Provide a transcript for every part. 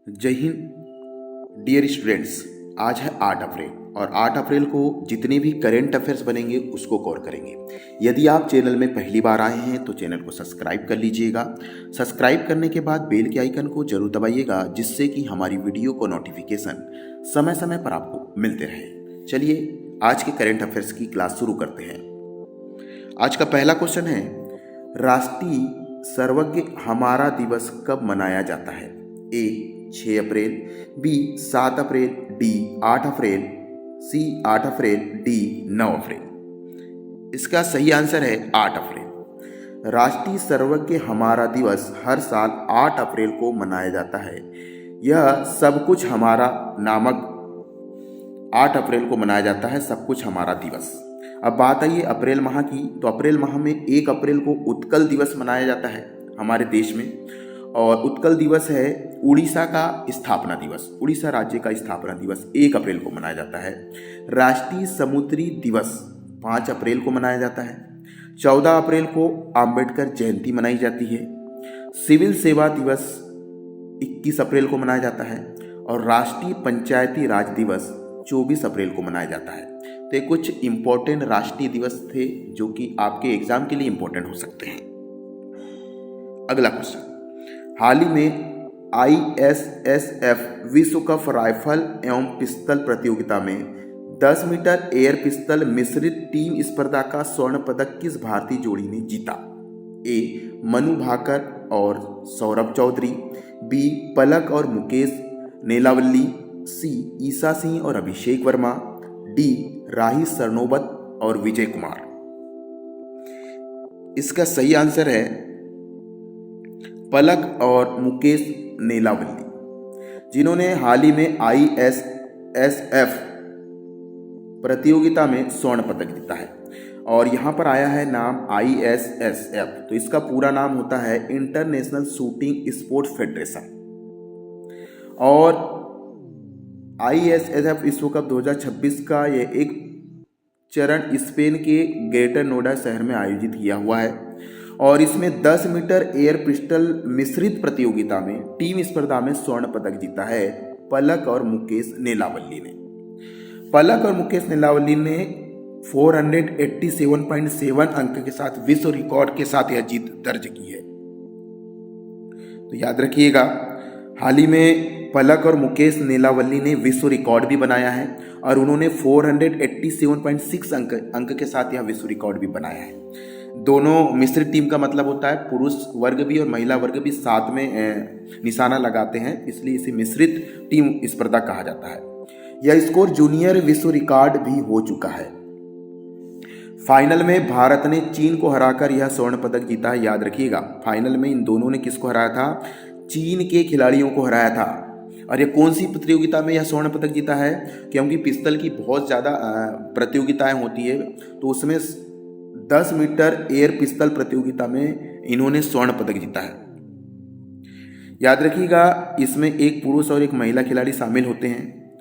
जय Hind dear students. आज है 8 अप्रैल और 8 अप्रैल को जितने भी करेंट अफेयर्स बनेंगे उसको कवर करेंगे। यदि आप चैनल में पहली बार आए हैं तो चैनल को सब्सक्राइब कर लीजिएगा। सब्सक्राइब करने के बाद बेल के आइकन को जरूर दबाइएगा, जिससे कि हमारी वीडियो को नोटिफिकेशन समय समय पर आपको मिलते रहे। चलिए आज के करेंट अफेयर्स की क्लास शुरू करते हैं। आज का पहला क्वेश्चन है, राष्ट्रीय सर्वज्ञ हमारा दिवस कब मनाया जाता है? ए 6 अप्रैल, बी 7 अप्रैल, डी 8 अप्रैल, सी 8 अप्रैल, डी 9 अप्रैल। इसका सही आंसर है 8 अप्रैल। राष्ट्रीय सर्वज्ञ हमारा दिवस हर साल 8 अप्रैल को मनाया जाता है। यह सब कुछ हमारा नामक 8 अप्रैल को मनाया जाता है, सब कुछ हमारा दिवस। अब बात आई है अप्रैल माह की, तो अप्रैल माह में 1 अप्रैल को उत्कल दिवस मनाया जाता है हमारे देश में, और उत्कल दिवस है उड़ीसा का स्थापना दिवस। उड़ीसा राज्य का स्थापना दिवस 1 अप्रैल को मनाया जाता है। राष्ट्रीय समुद्री दिवस 5 अप्रैल को मनाया जाता है। 14 अप्रैल को अंबेडकर जयंती मनाई जाती है। सिविल सेवा दिवस 21 अप्रैल को मनाया जाता है और राष्ट्रीय पंचायती राज दिवस 24 अप्रैल को मनाया जाता है। तो ये कुछ इंपॉर्टेंट राष्ट्रीय दिवस थे जो कि आपके एग्जाम के लिए इंपॉर्टेंट हो सकते हैं। अगला क्वेश्चन, हाल ही में ISSF विश्व कप राइफल एवं पिस्तल प्रतियोगिता में 10 मीटर एयर पिस्तल मिश्रित टीम स्पर्धा का स्वर्ण पदक किस भारतीय जोड़ी ने जीता? ए मनु भाकर और सौरभ चौधरी, बी पलक और मुकेश नेलावल्ली, सी ईसा सिंह और अभिषेक वर्मा, डी राही सरनोबत और विजय कुमार। इसका सही आंसर है पलक और मुकेश नेलावल्ली, जिन्होंने हाल ही में ISSF प्रतियोगिता में स्वर्ण पदक जीता है। और यहाँ पर आया है नाम ISSF, तो इसका पूरा नाम होता है इंटरनेशनल शूटिंग स्पोर्ट फेडरेशन। और ISSF विश्व कप 2026 का ये एक चरण स्पेन के ग्रेटर नोएडा शहर में आयोजित किया हुआ है और इसमें 10 मीटर एयर पिस्टल मिश्रित प्रतियोगिता में टीम स्पर्धा में स्वर्ण पदक जीता है पलक और मुकेश नेलावल्ली ने। पलक और मुकेश नेलावल्ली ने 487.7 अंक के साथ विश्व रिकॉर्ड के साथ यह जीत दर्ज की है। तो याद रखिएगा, हाल ही में पलक और मुकेश नेलावल्ली ने विश्व रिकॉर्ड भी बनाया है और उन्होंने 487.6 अंक के साथ यह विश्व रिकॉर्ड भी बनाया है। दोनों मिश्रित टीम का मतलब होता है पुरुष वर्ग भी और महिला वर्ग भी साथ में निशाना लगाते हैं, इसलिए इसे मिश्रित टीम स्पर्धा कहा जाता है। यह स्कोर जूनियर विश्व रिकॉर्ड भी हो चुका है। फाइनल में भारत ने चीन को हराकर यह स्वर्ण पदक जीता है। याद रखिएगा, फाइनल में इन दोनों ने किसको हराया था? चीन के खिलाड़ियों को हराया था। और ये कौन सी प्रतियोगिता में यह स्वर्ण पदक जीता है? क्योंकि पिस्तल की बहुत ज़्यादा प्रतियोगिताएं होती है, तो उसमें 10 मीटर एयर पिस्तल प्रतियोगिता में इन्होंने स्वर्ण पदक जीता है। याद रखिएगा, इसमें एक पुरुष और एक महिला खिलाड़ी शामिल होते हैं।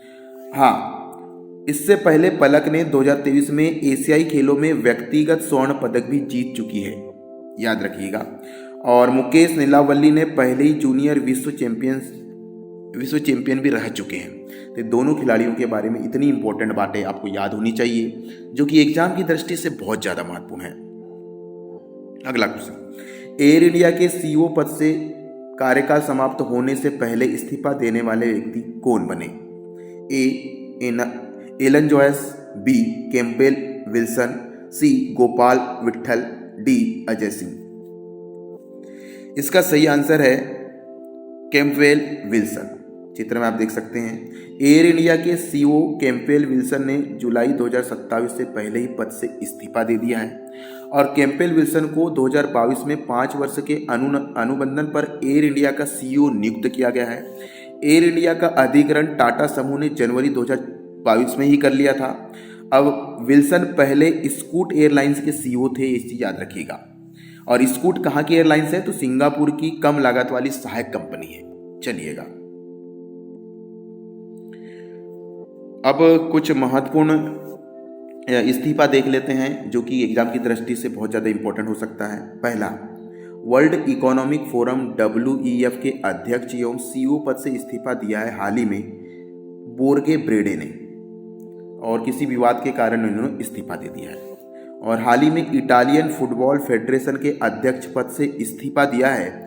हाँ, इससे पहले पलक ने 2023 में एशियाई खेलों में व्यक्तिगत स्वर्ण पदक भी जीत चुकी है, याद रखिएगा। और मुकेश नेलावल्ली ने पहले ही जूनियर विश्व चैंपियन भी रह चुके हैं। तो दोनों खिलाड़ियों के बारे में इतनी इंपॉर्टेंट बातें आपको याद होनी चाहिए, जो कि एग्जाम की दृष्टि से बहुत ज़्यादा महत्वपूर्ण है। अगला क्वेश्चन, एयर इंडिया के CEO पद से कार्यकाल समाप्त होने से पहले इस्तीफा देने वाले व्यक्ति कौन बने? A Alan Joyce, B Campbell Wilson, C Gopal Vitthal, D Ajay Singh. इसका सही आंसर है कैंपबेल विल्सन। चित्र में आप देख सकते हैं, एयर इंडिया के CEO कैंपबेल विल्सन ने जुलाई 2027 से पहले ही पद से इस्तीफा दे दिया है और कैंपबेल विल्सन को 2022 में 5 वर्ष के अनुबंधन पर एयर इंडिया का CEO नियुक्त किया गया है। एयर इंडिया का अधिग्रहण टाटा समूह ने जनवरी 2022 में ही कर लिया था। अब विल्सन पहले स्कूट एयरलाइंस के CEO थे, इस चीज याद रखिएगा। और स्कूट कहाँ की एयरलाइंस है? तो सिंगापुर की कम लागत वाली सहायक कंपनी है। चलिएगा, अब कुछ महत्वपूर्ण इस्तीफा देख लेते हैं जो कि एग्जाम की दृष्टि से बहुत ज़्यादा इंपॉर्टेंट हो सकता है। पहला, वर्ल्ड इकोनॉमिक फोरम WEF के अध्यक्ष एवं CEO पद से इस्तीफा दिया है हाल ही में बोर्गे ब्रेडे ने, और किसी विवाद के कारण उन्होंने इस्तीफा दे दिया है। और हाल ही में इटालियन फुटबॉल फेडरेशन के अध्यक्ष पद से इस्तीफा दिया है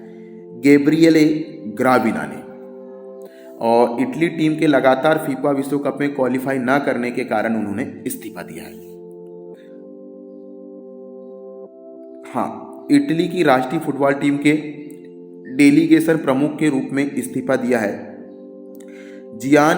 गैब्रिएले ग्राविना ने। और इटली टीम के लगातार फीफा विश्व कप में क्वालिफाई न करने के कारण उन्होंने इस्तीफा दिया है। हाँ, इटली की राष्ट्रीय फुटबॉल टीम के डेलीगेशन प्रमुख के रूप में इस्तीफा दिया है जियान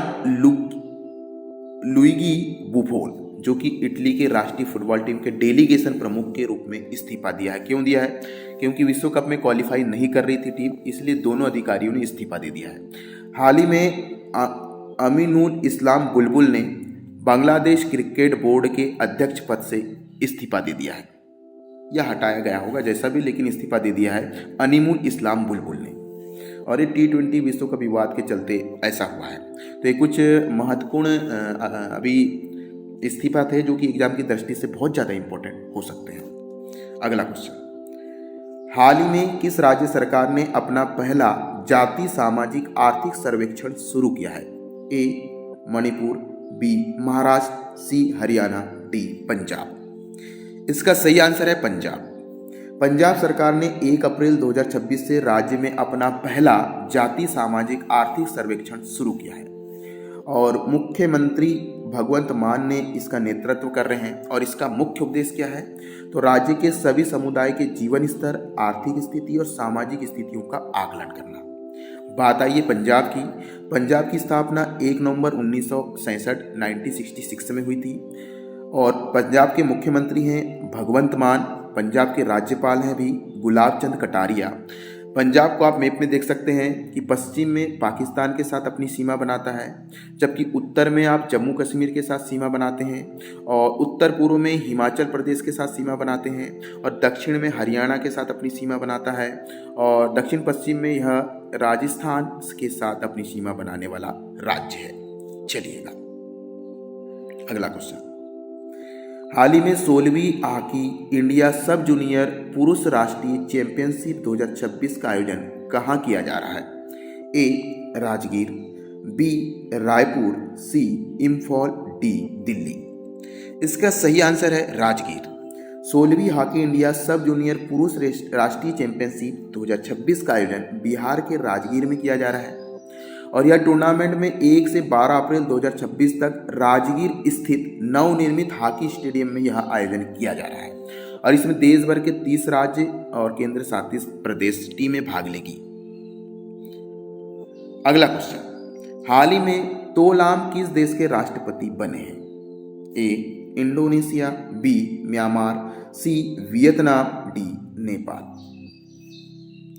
लुइगी बुफोन, जो कि इटली के राष्ट्रीय फुटबॉल टीम के डेलीगेशन प्रमुख के रूप में इस्तीफा दिया है। क्यों दिया है? क्योंकि विश्व कप में क्वालिफाई नहीं कर रही थी टीम, इसलिए दोनों अधिकारियों ने इस्तीफा दे दिया है। हाल ही में अमीनुल इस्लाम बुलबुल ने बांग्लादेश क्रिकेट बोर्ड के अध्यक्ष पद से इस्तीफा दे दिया है, या हटाया गया होगा जैसा भी, लेकिन इस्तीफा दे दिया है अनीमुल इस्लाम बुलबुल ने। और ये T20 विश्व कप विवाद के चलते ऐसा हुआ है। तो ये कुछ महत्वपूर्ण अभी इस्तीफा थे जो कि एग्जाम की दृष्टि से बहुत ज़्यादा इंपॉर्टेंट हो सकते हैं। अगला क्वेश्चन, हाल ही में किस राज्य सरकार ने अपना पहला जाति सामाजिक आर्थिक सर्वेक्षण शुरू किया है? A Manipur, B Maharashtra, C Haryana, D Punjab. इसका सही आंसर है पंजाब। पंजाब सरकार ने 1 अप्रैल 2026 से राज्य में अपना पहला जाति सामाजिक आर्थिक सर्वेक्षण शुरू किया है, और मुख्यमंत्री भगवंत मान ने इसका नेतृत्व कर रहे हैं। और इसका मुख्य उद्देश्य क्या है? तो राज्य के सभी समुदाय के जीवन स्तर, आर्थिक स्थिति और सामाजिक स्थितियों का आकलन करना। बात आई है पंजाब की। पंजाब की स्थापना 1 नवंबर 1966 में हुई थी, और पंजाब के मुख्यमंत्री हैं भगवंत मान। पंजाब के राज्यपाल हैं भी गुलाब चंद कटारिया। पंजाब को आप मैप में देख सकते हैं कि पश्चिम में पाकिस्तान के साथ अपनी सीमा बनाता है, जबकि उत्तर में आप जम्मू कश्मीर के साथ सीमा बनाते हैं, और उत्तर पूर्व में हिमाचल प्रदेश के साथ सीमा बनाते हैं, और दक्षिण में हरियाणा के साथ अपनी सीमा बनाता है, और दक्षिण पश्चिम में यह राजस्थान के साथ अपनी सीमा बनाने वाला राज्य है। चलिएगा अगला क्वेश्चन, हाल ही में 16वीं हॉकी इंडिया सब जूनियर पुरुष राष्ट्रीय चैंपियनशिप 2026 का आयोजन कहाँ किया जा रहा है? A Rajgir, B Raipur, C Imphal, D Delhi. इसका सही आंसर है राजगीर। 16वीं हॉकी इंडिया सब जूनियर पुरुष राष्ट्रीय चैंपियनशिप 2026 का आयोजन बिहार के राजगीर में किया जा रहा है, और यह टूर्नामेंट में 1 से 12 अप्रैल 2026 तक राजगीर स्थित नवनिर्मित हॉकी स्टेडियम में यह आयोजन किया जा रहा है, और इसमें देश भर के 30 राज्य और केंद्र शासित प्रदेश टीमें भाग लेगी। अगला क्वेश्चन, हाल ही में तोलाम किस देश के राष्ट्रपति बने हैं? A Indonesia, B Myanmar, C Vietnam, D Nepal.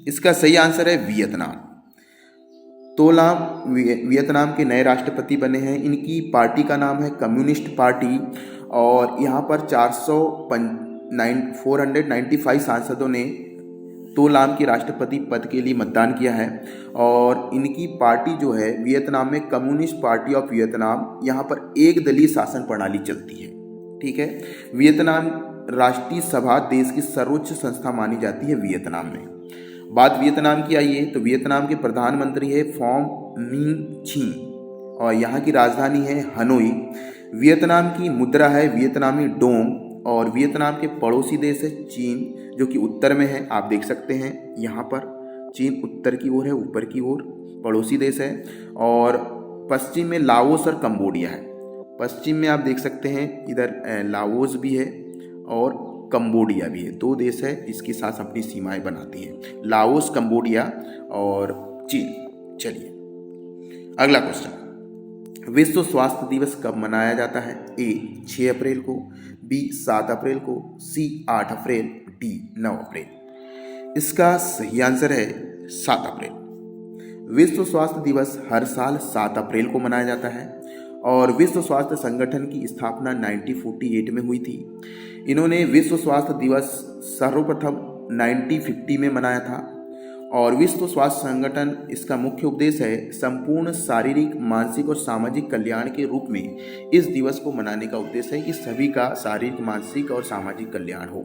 इसका सही आंसर है वियतनाम। तोलाम वियतनाम के नए राष्ट्रपति बने हैं। इनकी पार्टी का नाम है कम्युनिस्ट पार्टी, और यहाँ पर 495 सांसदों ने तोलाम की राष्ट्रपति पद के लिए मतदान किया है, और इनकी पार्टी जो है वियतनाम में कम्युनिस्ट पार्टी ऑफ वियतनाम, यहाँ पर एक दलीय शासन प्रणाली चलती है। ठीक है, वियतनाम राष्ट्रीय सभा देश की सर्वोच्च संस्था मानी जाती है वियतनाम में। बात वियतनाम की आई है तो वियतनाम के प्रधानमंत्री है फोम मिंग छिन, और यहाँ की राजधानी है हनोई। वियतनाम की मुद्रा है वियतनामी डोंग, और वियतनाम के पड़ोसी देश है चीन, जो कि उत्तर में है। आप देख सकते हैं यहाँ पर चीन उत्तर की ओर है, ऊपर की ओर पड़ोसी देश है। और पश्चिम में लाओस और कंबोडिया है। पश्चिम में आप देख सकते हैं इधर लाओस भी है और कंबोडिया भी है। 2 देश है इसके साथ अपनी सीमाएं बनाती हैं, लाओस, कंबोडिया और चीन। चलिए अगला क्वेश्चन, विश्व स्वास्थ्य दिवस कब मनाया जाता है? A 6 अप्रैल को, B 7 अप्रैल को, C 8 अप्रैल, D 9 अप्रैल। इसका सही आंसर है 7 अप्रैल। विश्व स्वास्थ्य दिवस हर साल 7 अप्रैल को मनाया जाता है, और विश्व स्वास्थ्य संगठन की स्थापना 1948 में हुई थी। इन्होंने विश्व स्वास्थ्य दिवस सर्वप्रथम 1950 में मनाया था, और विश्व स्वास्थ्य संगठन इसका मुख्य उद्देश्य है संपूर्ण शारीरिक, मानसिक और सामाजिक कल्याण के रूप में इस दिवस को मनाने का उद्देश्य है कि सभी का शारीरिक, मानसिक और सामाजिक कल्याण हो।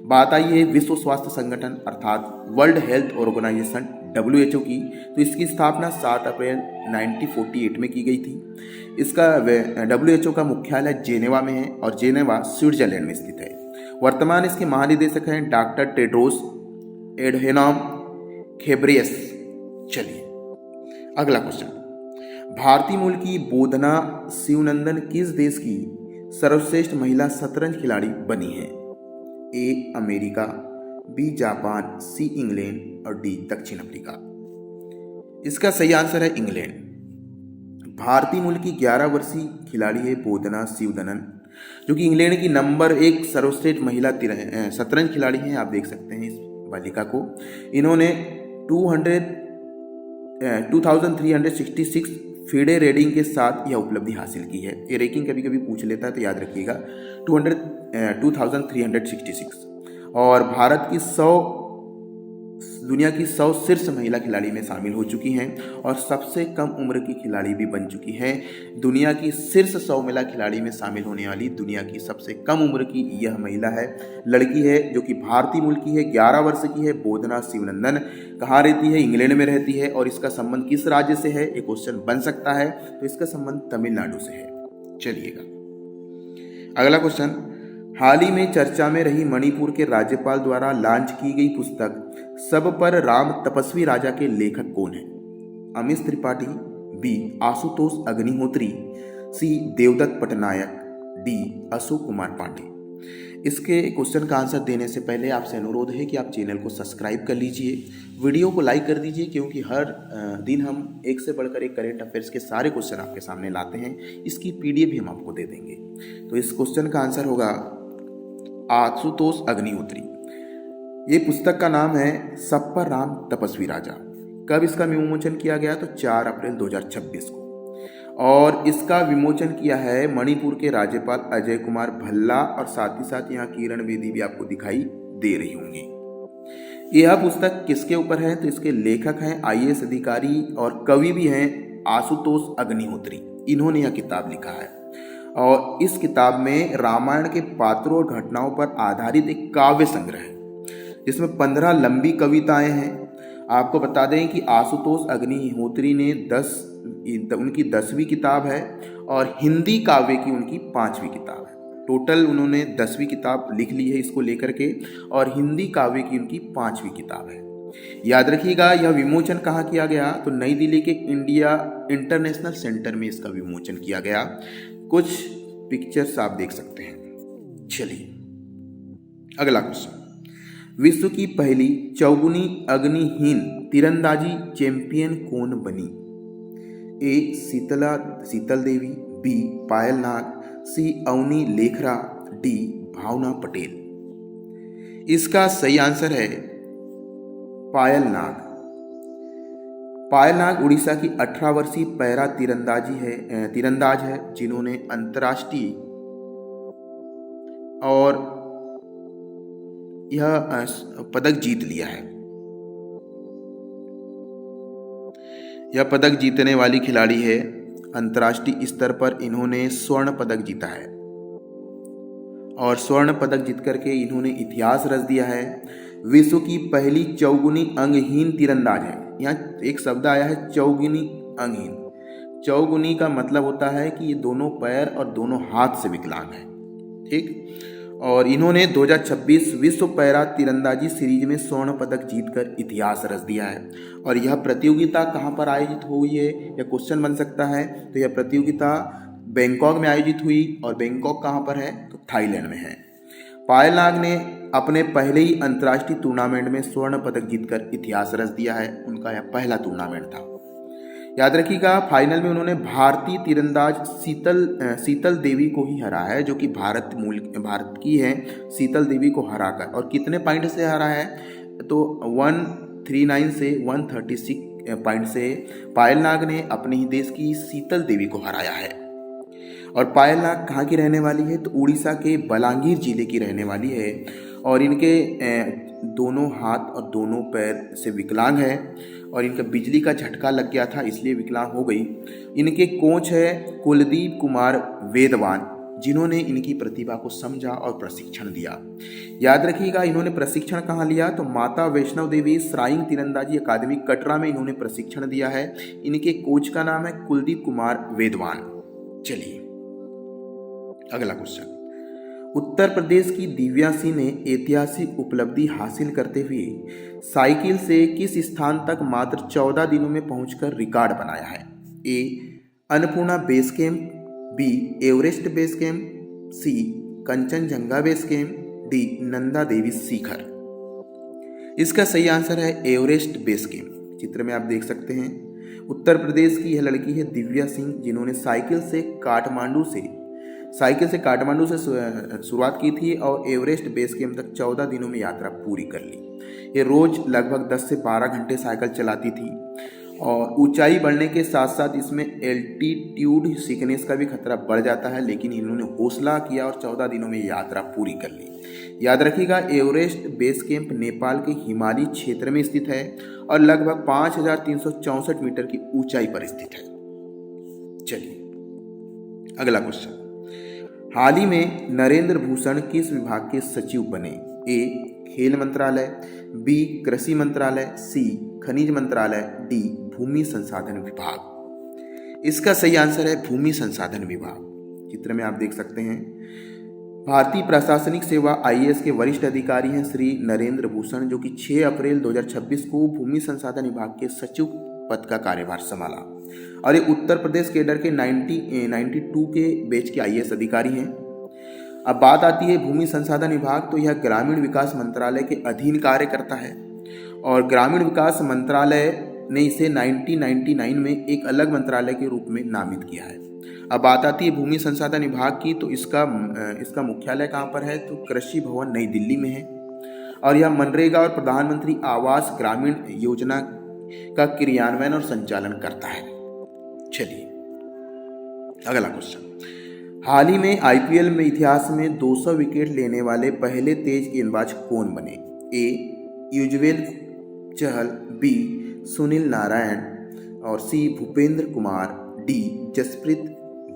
बात आई है विश्व स्वास्थ्य संगठन अर्थात वर्ल्ड हेल्थ ऑर्गेनाइजेशन WHO की, तो इसकी स्थापना 7 अप्रैल 1948 में की गई थी। इसका WHO का मुख्यालय जेनेवा में है और जेनेवा स्विट्जरलैंड में स्थित है। वर्तमान इसके महानिदेशक हैं डॉक्टर टेड्रोस एडहेनॉम घेब्रेयेसस। चलिए अगला क्वेश्चन, भारतीय मूल की बोधना शिवनंदन किस देश की सर्वश्रेष्ठ महिला शतरंज खिलाड़ी बनी है? A America, B Japan, C England और डी दक्षिण अफ्रीका। इसका सही आंसर है इंग्लैंड। भारतीय मूल की 11 वर्षीय खिलाड़ी है बोधना शिवनंदन, जो कि इंग्लैंड की नंबर 1 सर्वश्रेष्ठ महिला शतरंज खिलाड़ी हैं। आप देख सकते हैं इस बालिका को। इन्होंने 2366 फीडे रेटिंग के साथ यह उपलब्धि हासिल की है। ये रैंकिंग कभी कभी पूछ लेता है तो याद रखिएगा, 2366। और भारत की दुनिया की 100 शीर्ष महिला खिलाड़ी में शामिल हो चुकी हैं और सबसे कम उम्र की खिलाड़ी भी बन चुकी हैं। दुनिया की शीर्ष 100 महिला खिलाड़ी में शामिल होने वाली दुनिया की सबसे कम उम्र की यह महिला है, लड़की है, जो कि भारतीय मूल की है, 11 वर्ष की है, बोधना शिवनंदन। कहाँ रहती है? इंग्लैंड में रहती है। और इसका संबंध किस राज्य से है? एक क्वेश्चन बन सकता है, तो इसका संबंध तमिलनाडु से है। चलिएगा अगला क्वेश्चन, हाल ही में चर्चा में रही मणिपुर के राज्यपाल द्वारा लॉन्च की गई पुस्तक सब पर राम तपस्वी राजा के लेखक कौन है? अमित त्रिपाठी, बी आशुतोष अग्निहोत्री, सी देवदत्त पटनायक, डी अशोक कुमार पांडे। इसके क्वेश्चन का आंसर देने से पहले आपसे अनुरोध है कि आप चैनल को सब्सक्राइब कर लीजिए, वीडियो को लाइक कर दीजिए, क्योंकि हर दिन हम एक से बढ़कर एक करेंट अफेयर्स के सारे क्वेश्चन आपके सामने लाते हैं। इसकी PDF भी हम आपको दे देंगे। तो इस क्वेश्चन का आंसर होगा आशुतोष अग्निहोत्री। ये पुस्तक का नाम है सब पर राम तपस्वी राजा। कब इसका विमोचन किया गया? तो 4 अप्रैल 2026 को। और इसका विमोचन किया है मणिपुर के राज्यपाल अजय कुमार भल्ला, और साथ ही साथ यहाँ किरण बेदी भी आपको दिखाई दे रही होंगी। यह पुस्तक किसके ऊपर है? तो इसके लेखक हैं IAS अधिकारी और कवि भी हैं आशुतोष अग्निहोत्री। इन्होंने यह किताब लिखा है और इस किताब में रामायण के पात्रों और घटनाओं पर आधारित एक काव्य संग्रह है, जिसमें 15 लंबी कविताएं हैं। आपको बता दें कि आशुतोष अग्निहोत्री ने उनकी 10वीं किताब है और हिंदी काव्य की उनकी 5वीं किताब है। टोटल उन्होंने 10वीं किताब लिख ली है इसको लेकर के, और हिंदी काव्य की उनकी 5वीं किताब है। याद रखिएगा, यह विमोचन कहाँ किया गया? तो नई दिल्ली के इंडिया इंटरनेशनल सेंटर में इसका विमोचन किया गया। कुछ पिक्चर्स आप देख सकते हैं। चलिए अगला क्वेश्चन, विश्व की पहली चौगुनी अग्निहीन तीरंदाजी चैंपियन कौन बनी? ए शीतल देवी, बी पायल नाग, सी अवनी लेखरा, डी भावना पटेल। इसका सही आंसर है पायल नाग। पायल नाग उड़ीसा की 18 वर्षीय पैरा तीरंदाज है, जिन्होंने अंतर्राष्ट्रीय और यह पदक जीत लिया है। यह पदक जीतने वाली खिलाड़ी है। अंतर्राष्ट्रीय स्तर पर इन्होंने स्वर्ण पदक जीता है और स्वर्ण पदक जीत करके इन्होंने इतिहास रच दिया है। विश्व की पहली चौगुनी अंगहीन तीरंदाज है। यहाँ एक शब्द आया है चौगुनी अंगहीन। चौगुनी का मतलब होता है कि ये दोनों पैर और दोनों हाथ से विकलांग है, ठीक। और इन्होंने 2026 विश्व पैरा तीरंदाजी सीरीज में स्वर्ण पदक जीतकर इतिहास रच दिया है। और यह प्रतियोगिता कहाँ पर आयोजित हुई है, यह क्वेश्चन बन सकता है। तो यह प्रतियोगिता बैंकॉक में आयोजित हुई, और बैंकॉक कहाँ पर है? तो थाईलैंड में है। पायल नाग ने अपने पहले ही अंतर्राष्ट्रीय टूर्नामेंट में स्वर्ण पदक जीतकर इतिहास रच दिया है। उनका यह पहला टूर्नामेंट था। याद रखिएगा, फाइनल में उन्होंने भारतीय तीरंदाज शीतल देवी को ही हरा है, जो कि भारत की है। शीतल देवी को हराकर, और कितने पॉइंट से हरा है? तो 139 से 136 पॉइंट से पायल नाग ने अपने ही देश की शीतल देवी को हराया है। और पायल नाग कहाँ की रहने वाली है, तो उड़ीसा के बलांगीर जिले की रहने वाली है। और इनके दोनों हाथ और दोनों पैर से विकलांग है और इनका बिजली का झटका लग गया था इसलिए विकलांग हो गई। इनके कोच है कुलदीप कुमार वेदवान, जिन्होंने इनकी प्रतिभा को समझा और प्रशिक्षण दिया। याद रखिएगा इन्होंने प्रशिक्षण कहाँ लिया, तो माता वैष्णव देवी श्राइंग तीरंदाजी अकादमी कटरा में इन्होंने प्रशिक्षण दिया है। इनके कोच का नाम है कुलदीप कुमार वेदवान। चलिए अगला क्वेश्चन। उत्तर प्रदेश की दिव्या सिंह ने ऐतिहासिक उपलब्धि हासिल करते हुए साइकिल से किस स्थान तक मात्र 14 दिनों में पहुंचकर रिकॉर्ड बनाया है? A Annapurna base camp, B Everest base camp, C Kangchenjunga base camp, D Nanda Devi शिखर। इसका सही आंसर है एवरेस्ट बेस कैंप। चित्र में आप देख सकते हैं उत्तर प्रदेश की यह लड़की है दिव्या सिंह, जिन्होंने साइकिल से काठमांडू से शुरुआत की थी और एवरेस्ट बेस कैंप तक 14 दिनों में यात्रा पूरी कर ली। ये रोज लगभग 10 से 12 घंटे साइकिल चलाती थी और ऊंचाई बढ़ने के साथ साथ इसमें एल्टीट्यूड सिकनेस का भी खतरा बढ़ जाता है, लेकिन इन्होंने हौसला किया और 14 दिनों में यात्रा पूरी कर ली। याद रखिएगा एवरेस्ट बेस कैंप नेपाल के हिमालयी क्षेत्र में स्थित है और लगभग 5364 मीटर की ऊंचाई पर स्थित है। चलिए अगला क्वेश्चन। हाल ही में नरेंद्र भूषण किस विभाग के सचिव बने? ए खेल मंत्रालय, बी कृषि मंत्रालय, सी खनिज मंत्रालय, डी भूमि संसाधन विभाग। इसका सही आंसर है भूमि संसाधन विभाग। चित्र में आप देख सकते हैं भारतीय प्रशासनिक सेवा आईएएस के वरिष्ठ अधिकारी हैं श्री नरेंद्र भूषण, जो कि 6 अप्रैल 2026 को भूमि संसाधन विभाग के सचिव पद का कार्यभार संभाला और ये उत्तर प्रदेश कैडर के 92 के बैच के आईएएस अधिकारी हैं। अब बात आती है भूमि संसाधन विभाग, तो यह ग्रामीण विकास मंत्रालय के अधीन कार्य करता है और ग्रामीण विकास मंत्रालय ने इसे 1999 में एक अलग मंत्रालय के रूप में नामित किया है। अब बात आती है भूमि संसाधन विभाग की, तो इसका मुख्यालय कहाँ पर है, तो कृषि भवन नई दिल्ली में है और यह मनरेगा और प्रधानमंत्री आवास ग्रामीण योजना का क्रियान्वयन और संचालन करता है। चलिए अगला क्वेश्चन। हाल ही में आईपीएल में इतिहास में 200 विकेट लेने वाले पहले तेज गेंदबाज कौन बने? ए युजवेंद्र चहल, बी सुनील नारायण और सी भूपेंद्र कुमार, डी जसप्रीत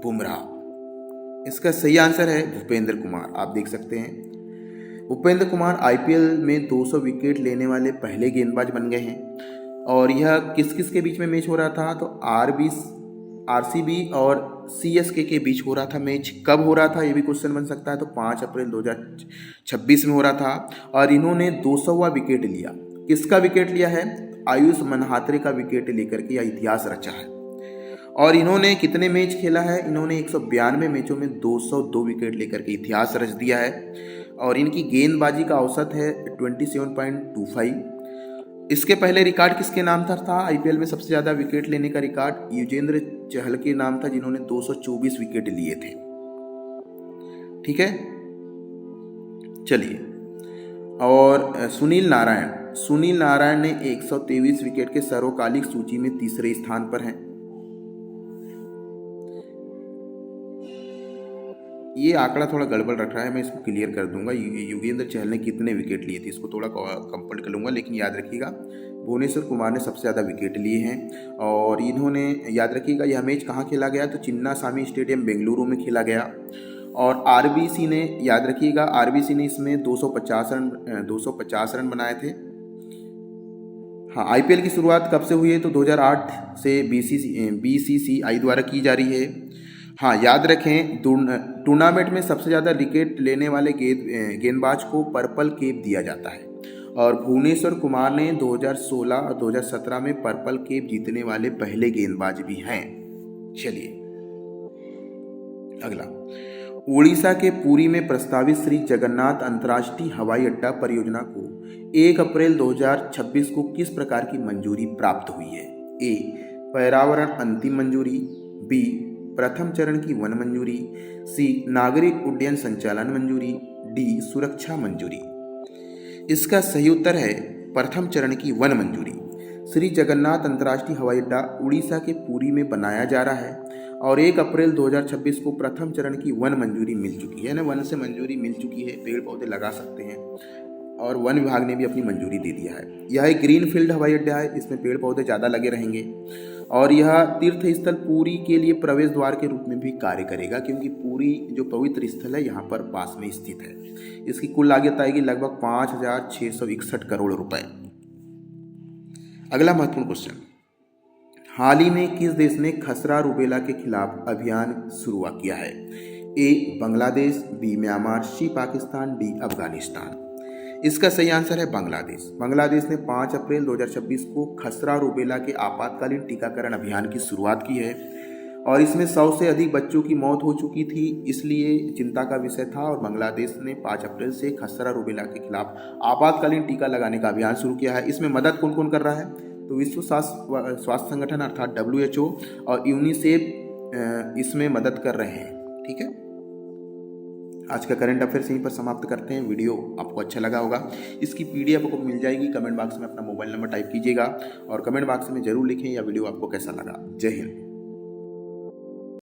बुमराह। इसका सही आंसर है भूपेंद्र कुमार। आप देख सकते हैं भूपेंद्र कुमार आईपीएल में 200 विकेट लेने वाले पहले गेंदबाज बन गए हैं और यह किस किस के बीच में मैच हो रहा था, तो आरसीबी और सीएसके के बीच हो रहा था। मैच कब हो रहा था ये भी क्वेश्चन बन सकता है, तो 5 अप्रैल 2026 में हो रहा था और इन्होंने 200वां विकेट लिया। किसका विकेट लिया है? आयुष मनहात्रे का विकेट लेकर के यह इतिहास रचा है। और इन्होंने कितने मैच खेला है? इन्होंने 192 मैचों में 202 विकेट लेकर के इतिहास रच दिया है और इनकी गेंदबाजी का औसत है 27.25। इसके पहले रिकॉर्ड किसके नाम था आईपीएल में सबसे ज़्यादा विकेट लेने का रिकॉर्ड युजवेंद्र चहल के नाम था, जिन्होंने 224 विकेट लिए थे। ठीक है, चलिए। और सुनील नारायण ने 123 विकेट के सर्वकालिक सूची में तीसरे स्थान पर हैं। ये आंकड़ा थोड़ा गड़बड़ रख रहा है, मैं इसको क्लियर कर दूंगा। युजवेंद्र चहल ने कितने विकेट लिए थे इसको थोड़ा कंप्लीट कर लूँगा, लेकिन याद रखिएगा भुवनेश्वर कुमार ने सबसे ज़्यादा विकेट लिए हैं। और इन्होंने याद रखिएगा यह मैच कहाँ खेला गया, तो चिन्नास्वामी स्टेडियम बेंगलुरु में खेला गया। और आरबीसी ने याद रखिएगा आरबीसी ने इसमें 250 रन बनाए थे। हाँ, आईपीएल की शुरुआत कब से हुई है, तो 2008 से बीसीसीआई द्वारा की जा रही है। हाँ, याद रखें टूर्नामेंट में सबसे ज़्यादा विकेट लेने वाले गेंदबाज को पर्पल कैप दिया जाता है और भुवनेश्वर कुमार ने 2016 और 2017 में पर्पल कैप जीतने वाले पहले गेंदबाज भी हैं। चलिए अगला। उड़ीसा के पुरी में प्रस्तावित श्री जगन्नाथ अंतर्राष्ट्रीय हवाई अड्डा परियोजना को 1 अप्रैल 2026 को किस प्रकार की मंजूरी प्राप्त हुई है? ए पर्यावरण अंतिम मंजूरी, बी प्रथम चरण की वन मंजूरी, सी नागरिक उड्डयन संचालन मंजूरी, डी सुरक्षा मंजूरी। इसका सही उत्तर है प्रथम चरण की वन मंजूरी। श्री जगन्नाथ अंतर्राष्ट्रीय हवाई अड्डा उड़ीसा के पुरी में बनाया जा रहा है और 1 अप्रैल 2026 को प्रथम चरण की वन मंजूरी मिल चुकी है ना, वन से मंजूरी मिल चुकी है, पेड़ पौधे लगा सकते हैं और वन विभाग ने भी अपनी मंजूरी दे दिया है। यह एक ग्रीन फील्ड हवाई अड्डा है, इसमें पेड़ पौधे ज़्यादा लगे रहेंगे और यह तीर्थ स्थल पुरी के लिए प्रवेश द्वार के रूप में भी कार्य करेगा, क्योंकि पुरी जो पवित्र स्थल है यहाँ पर पास में स्थित है। इसकी कुल लागत आएगी लगभग 5,661 करोड़ रुपए। अगला महत्वपूर्ण क्वेश्चन, हाल ही में किस देश ने खसरा रूबेला के खिलाफ अभियान शुरू किया है? ए बांग्लादेश, बी म्यांमार, सी पाकिस्तान, डी अफगानिस्तान। इसका सही आंसर है बांग्लादेश। बांग्लादेश ने 5 अप्रैल 2026 को खसरा रूबेला के आपातकालीन टीकाकरण अभियान की शुरुआत की है और इसमें 100 से अधिक बच्चों की मौत हो चुकी थी, इसलिए चिंता का विषय था और बांग्लादेश ने 5 अप्रैल से खसरा रूबेला के खिलाफ आपातकालीन टीका लगाने का अभियान शुरू किया है। इसमें मदद कौन कौन कर रहा है? तो विश्व स्वास्थ्य संगठन अर्थात WHO और यूनिसेफ इसमें मदद कर रहे हैं। ठीक है, आज का करंट अफेयर्स यहीं पर समाप्त करते हैं। वीडियो आपको अच्छा लगा होगा, इसकी PDF आपको मिल जाएगी। कमेंट बॉक्स में अपना मोबाइल नंबर टाइप कीजिएगा और कमेंट बॉक्स में जरूर लिखें यह वीडियो आपको कैसा लगा। जय हिंद।